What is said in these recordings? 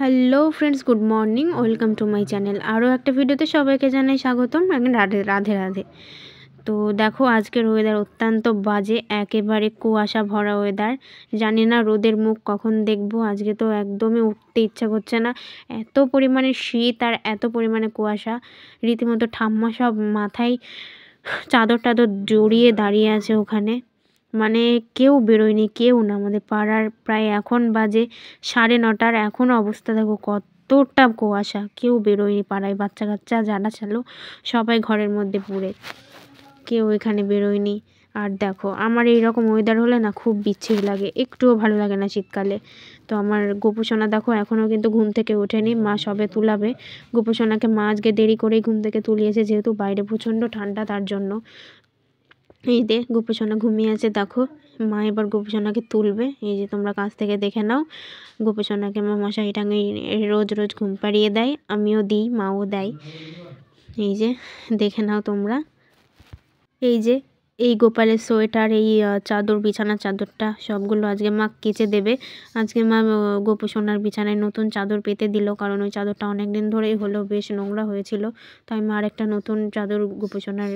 Hello friends, good morning, welcome to my channel. আরও একটা ভিডিওতে সবাইকে জানাই স্বাগতম। এখন রাধে রাধে রাধে। তো দেখো, আজকের ওয়েদার অত্যন্ত বাজে, একেবারে কুয়াশা ভরা ওয়েদার। জানি না রোদের মুখ কখন দেখবো। আজকে তো একদমই উঠতে ইচ্ছা করছে না, এত পরিমাণে শীত আর এত পরিমাণে কুয়াশা। রীতিমতো ঠাম্মা সব মাথায় চাদর টাদর জড়িয়ে দাঁড়িয়ে আছে ওখানে। মানে কেউ বেরোয়নি, কেউ না। আমাদের পাড়ার প্রায় এখন বাজে 9:30, এখনও অবস্থা দেখো কতটা কুয়াশা। কেউ বেরোয়নি পাড়ায়, বাচ্চা কাচ্চা যারা ছিল সবাই ঘরের মধ্যে পুরে, কেউ এখানে বেরোয়নি। আর দেখো, আমার এইরকম ওয়েদার হলে না খুব বিচ্ছিরি লাগে, একটুও ভালো লাগে না শীতকালে। তো আমার গোপুসোনা দেখো এখনও কিন্তু ঘুম থেকে ওঠেনি, মা সবে তুলাবে। গোপুসোনাকে মা আজকে দেরি করেই ঘুম থেকে তুলিয়েছে, যেহেতু বাইরে প্রচণ্ড ঠান্ডা তার জন্য। এই যে গোপুসোনা ঘুমিয়ে আছে দেখো, মা এবার গোপুসোনাকে তুলবে। এই যে তোমরা কাছ থেকে দেখে নাও, গোপুসোনাকে মা মশারি টাঙিয়ে রোজ রোজ ঘুম পাড়িয়ে দেয়, আমিও দিই, মাও দেয়। এই যে দেখে নাও তোমরা। এই যে এই গোপালের সোয়েটার, এই চাদর, বিছানার চাদরটা সবগুলো আজকে মা কেচে দেবে। আজকে মা গোপুসোনার বিছানায় নতুন চাদর পেতে দিল, কারণ ওই চাদরটা অনেক দিন ধরেই হলো বেশ নোংরা হয়েছিল। তাই মা আরেকটা নতুন চাদর গোপুসোনার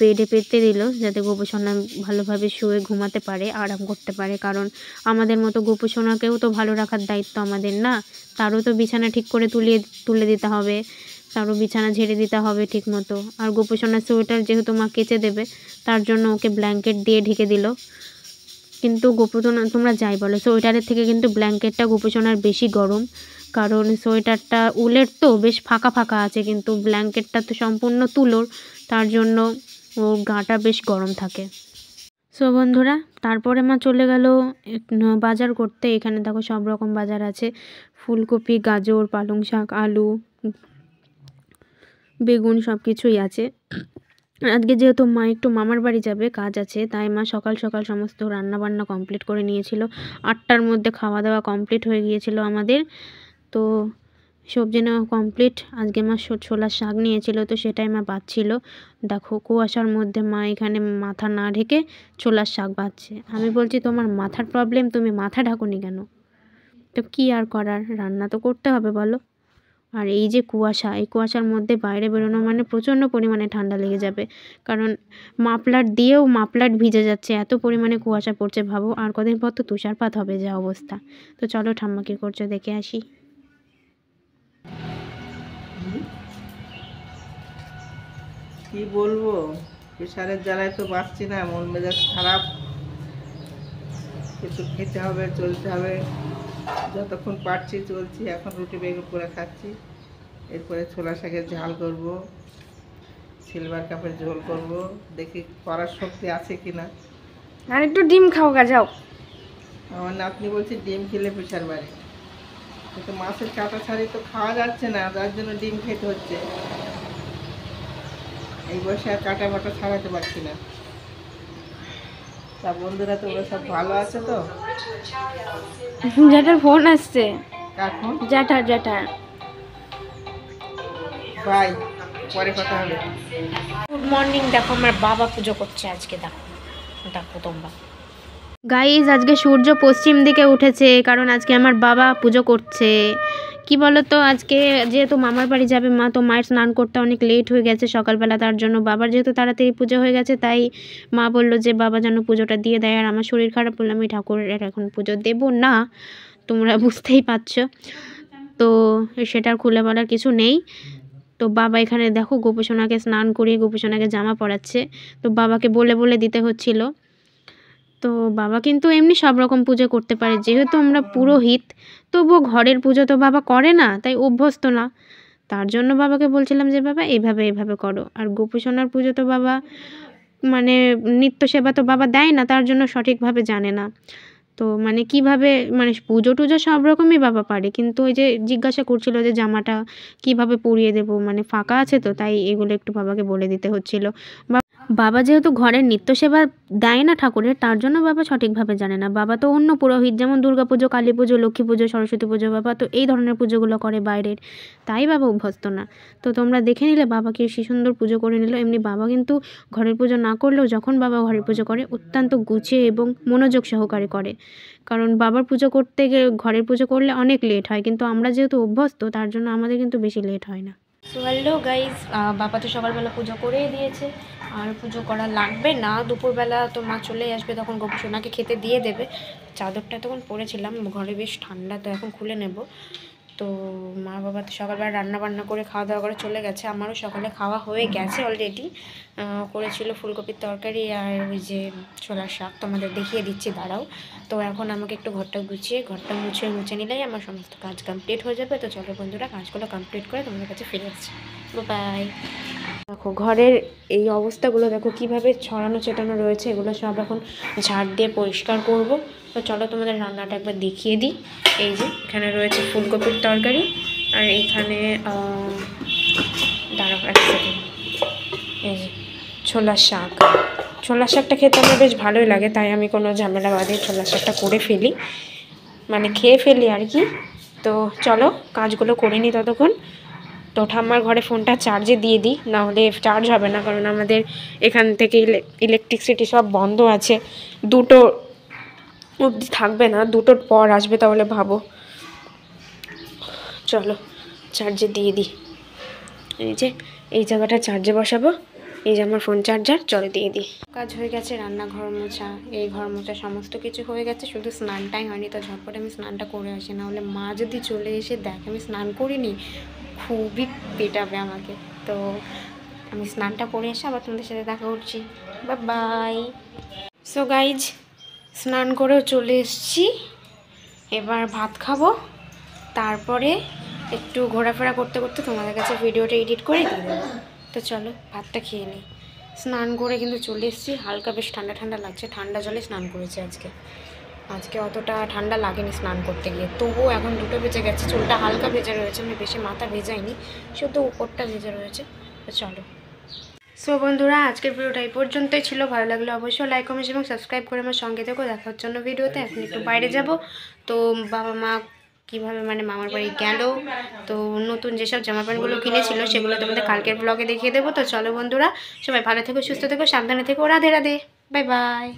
বেডে পেতে দিল, যাতে গোপুসোনা ভালোভাবে শুয়ে ঘুমাতে পারে, আরাম করতে পারে। কারণ আমাদের মতো গোপুসোনাকেও তো ভালো রাখার দায়িত্ব আমাদের, না? তারও তো বিছানা ঠিক করে তুলে দিতে হবে, তারও বিছানা ঝেড়ে দিতে হবে ঠিক মতো। আর গোপুসোনার সোয়েটার যেহেতু মা কেচে দেবে, তার জন্য ওকে ব্ল্যাঙ্কেট দিয়ে ঢেকে দিল। কিন্তু গোপুসোনা, তোমরা যাই বলো, সোয়েটারের থেকে কিন্তু ব্ল্যাঙ্কেটটা গোপুসোনার বেশি গরম। কারণ সোয়েটারটা উলের তো বেশ ফাঁকা ফাঁকা আছে, কিন্তু ব্ল্যাঙ্কেটটা তো সম্পূর্ণ তুলোর, তার জন্য ও গাটা বেশ গরম থাকে। সো বন্ধুরা, তারপরে মা চলে গেল বাজার করতে। এখানে দেখো সব রকম বাজার আছে, ফুলকপি, গাজর, পালং শাক, আলু, বেগুন, সব কিছুই আছে। আজকে যেহেতু মা একটু মামার বাড়ি যাবে, কাজ আছে, তাই মা সকাল সকাল সমস্ত রান্না বান্না কমপ্লিট করে নিয়েছিল। 8টার মধ্যে খাওয়া দাওয়া কমপ্লিট হয়ে গিয়েছিল আমাদের। তো সবজি নেওয়া কমপ্লিট। আজকে মা ছোলার শাক নিয়েছিল, তো সেটাই মা বাছছিল। দেখো কুয়াশার মধ্যে মা এখানে মাথা না ঢেকে ছোলার শাক বাছছে। আমি বলছি, তোমার মাথার প্রবলেম, তুমি মাথা ঢাকুনি কেন? তো কি আর করার, রান্না তো করতে হবে বলো। আর এই যে কুয়াশা, এই কুয়াশার মধ্যে বাইরে বেরোনো মানে প্রচণ্ড পরিমাণে ঠান্ডা লেগে যাবে। কারণ মাফলার দিয়েও মাফলার ভিজে যাচ্ছে, এত পরিমাণে কুয়াশা পড়ছে। ভাবো, আর কদিন পর তো তুষারপাত হবে, যা অবস্থা। তো চলো ঠাম্মা কী করছো দেখে আসি। কি বলবো, প্রেশারের জ্বালায় তো বাঁচছি না, মন মেজাজ খারাপ। কিছু খেতে হবে, চলতে হবে, যতক্ষণ পারছি চলছি। এখন রুটি বেগুন করে খাচ্ছি, এরপরে ছোলা শাকের ঝাল করব, সিলভার কাপের ঝোল করব। দেখি করার শক্তি আছে কিনা। আর একটু ডিম খাও গা, যাও। আমার নাতনি বলছে ডিম খেলে প্রেশার বাড়ে, কিন্তু মাছের কাঁটা ছাড়ি তো খাওয়া যাচ্ছে না, যার জন্য ডিম খেতে হচ্ছে। এই বয়সে আর কাঁটা বাটা ছাড়াতে পারছি না। তা বন্ধুরা, তোমরা সব ভালো আছে তো? জ্যাঠার ফোন আসছে। এখন জ্যাঠার। বাই, পরে কথা হবে। Good morning. দেখো আমার বাবা পুজো করছে আজকে, দেখো দেখো তোমরা। গাইজ, আজকে সূর্য পশ্চিম দিকে উঠেছে, কারণ আজকে আমার বাবা পুজো করছে। কি বলো তো, আজকে যেহেতু মামার বাড়ি যাবে মা, তো মায়ের স্নান করতে অনেক লেট হয়ে গেছে সকালবেলা, তার জন্য বাবার যেহেতু তাড়াতাড়ি পুজো হয়ে গেছে, তাই মা বললো যে বাবা যেন পুজোটা দিয়ে দেয়। আর আমার শরীর খারাপ বললে আমি ঠাকুরের এখন পুজো দেবো না, তোমরা বুঝতেই পারছো। তো সেটার খুলে বলার কিছু নেই। তো বাবা এখানে দেখো গোপুসোনাকে স্নান করিয়ে গোপুসোনাকে জামা পরাচ্ছে। তো বাবাকে বলে বলে দিতে হচ্ছিল। তো বাবা কিন্তু এমনি সব রকম পুজো করতে পারে, যেহেতু আমরা পুরোহিত, তবুও ঘরের পুজো তো বাবা করে না, তাই অভ্যস্ত না। তার জন্য বাবাকে বলছিলাম যে বাবা এভাবে করো। আর গোপুসোনার পুজো তো বাবা মানে নিত্য সেবা তো বাবা দেয় না, তার জন্য সঠিকভাবে জানে না। তো মানে কিভাবে, মানে পুজো টুজো সব রকমই বাবা পারে, কিন্তু ওই যে জিজ্ঞাসা করছিল যে জামাটা কিভাবে পরিয়ে দেবো, মানে ফাঁকা আছে তো, তাই এগুলো একটু বাবাকে বলে দিতে হচ্ছিল। বাবা যেহেতু ঘরের নিত্য সেবা দেয় না ঠাকুরের, তার জন্য বাবা সঠিকভাবে জানে না। বাবা তো অন্য পুরোহিত, যেমন দুর্গা পুজো, কালী পুজো, লক্ষ্মী পুজো, সরস্বতী পুজো, বাবা তো এই ধরনের পুজোগুলো করে বাইরের, তাই বাবা অভ্যস্ত না। তো তোমরা দেখে নিলে বাবাকে সে সুন্দর পুজো করে নিল। এমনি বাবা কিন্তু ঘরের পুজো না করলেও, যখন বাবা ঘরের পুজো করে অত্যন্ত গুছিয়ে এবং মনোযোগ সহকারে করে। কারণ বাবার পুজো করতে গিয়ে ঘরের পুজো করলে অনেক লেট হয়, কিন্তু আমরা যেহেতু অভ্যস্ত তার জন্য আমাদের কিন্তু বেশি লেট হয় না। সো হ্যালো গাইজ, বাবা তো সকালবেলা পুজো করেই দিয়েছে, আর পুজো করা লাগবে না। দুপুরবেলা তো মা চলেই আসবে, তখন গোপু সোনাকে খেতে দিয়ে দেবে। চাদরটা তখন পরেছিলাম, ঘরে বেশ ঠান্ডা, তো এখন খুলে নেব। তো মা বাবা তো সকালবেলা রান্না বান্না করে খাওয়া দাওয়া করে চলে গেছে। আমারও সকালে খাওয়া হয়ে গেছে অলরেডি। করেছিল ফুলকপির তরকারি আর ওই যে ছোলার শাক, তোমাদের দেখিয়ে দিচ্ছি, দাঁড়াও। তো এখন আমাকে একটু ঘরটা মুছে নিলেই আমার সমস্ত কাজ কমপ্লিট হয়ে যাবে। তো চলো বন্ধুরা, কাজগুলো কমপ্লিট করে তোমাদের কাছে ফিরে আসছি। বাই। দেখো ঘরের এই অবস্থাগুলো দেখো কিভাবে ছড়ানো ছেটানো রয়েছে, এগুলো সব এখন ঝাড় দিয়ে পরিষ্কার করব। তো চলো তোমাদের রান্নাটা একবার দেখিয়ে দিই। এই যে এখানে রয়েছে ফুলকপির তরকারি, আর এখানে দাঁড়াও এক সেকেন্ড, এই যে ছোলার শাকটা খেতে আমার বেশ ভালোই লাগে, তাই আমি কোনো ঝামেলা বাদে ছোলার শাকটা করে ফেলি, মানে খেয়ে ফেলি আর কি। তো চলো কাজগুলো করে নিই ততক্ষণ। তো ঠাম্মার ঘরে ফোনটা চার্জে দিয়ে দিই, নাহলে চার্জ হবে না, কারণ আমাদের এখান থেকে ইলেকট্রিসিটি সব বন্ধ আছে। 2টো অবধি থাকবে না, 2টোর পর আসবে, তাহলে ভাবো। চলো চার্জে দিয়ে দিই। এই যে এই জায়গাটা চার্জে বসাবো, এই যে আমার ফোন চার্জার, চলে দিয়ে দিই। কাজ হয়ে গেছে, রান্নাঘর মোছা, এই ঘর মোছা, সমস্ত কিছু হয়ে গেছে, শুধু স্নানটাই হয়নি। তো ঝটপট আমি স্নানটা করে আসি, নাহলে মা যদি চলে এসে দেখ আমি স্নান করিনি, খুবই পেটাবে আমাকে। তো আমি স্নানটা করে এসে আবার তোমাদের সাথে দেখা করছি। বাই। সো গাইজ, স্নান করেও চলে এসেছি, এবার ভাত খাবো, তারপরে একটু ঘোরাফেরা করতে করতে তোমাদের কাছে ভিডিওটা এডিট করে দিয়ে দেবো। তো চলো ভাতটা খেয়ে নিই। স্নান করে কিন্তু চলে এসেছি, হালকা বেশ ঠান্ডা ঠান্ডা লাগছে, ঠান্ডা জলে স্নান করেছি আজকে অতটা ঠান্ডা লাগেনি স্নান করতে গিয়ে। তবুও এখন 2টো বেজে গেছে, চুলটা হালকা ভেজা রয়েছে, আমি বেশি মাথা ভেজাইনি, শুধু উপরটা ভেজা রয়েছে। তো চলো। সো বন্ধুরা, আজকের ভিডিওটা এই পর্যন্তই ছিল। ভালো লাগলে অবশ্যই লাইক কমেন্ট এবং সাবস্ক্রাইব করে আমার সঙ্গে থেকো। দেখা হচ্ছে অন্য ভিডিওতে। এখন একটু বাইরে যাব, তো বাবা মা কীভাবে মানে মামার বাড়ি গেল, তো নতুন যেসব জামা প্যান্টগুলো কিনেছিল সেগুলো তোমাদের কালকের ব্লগে দেখিয়ে দেবো। তো চলো বন্ধুরা, সবাই ভালো থেকো, সুস্থ থেকো, সাবধানে থেকো, রাধে রাধে, বাই বাই।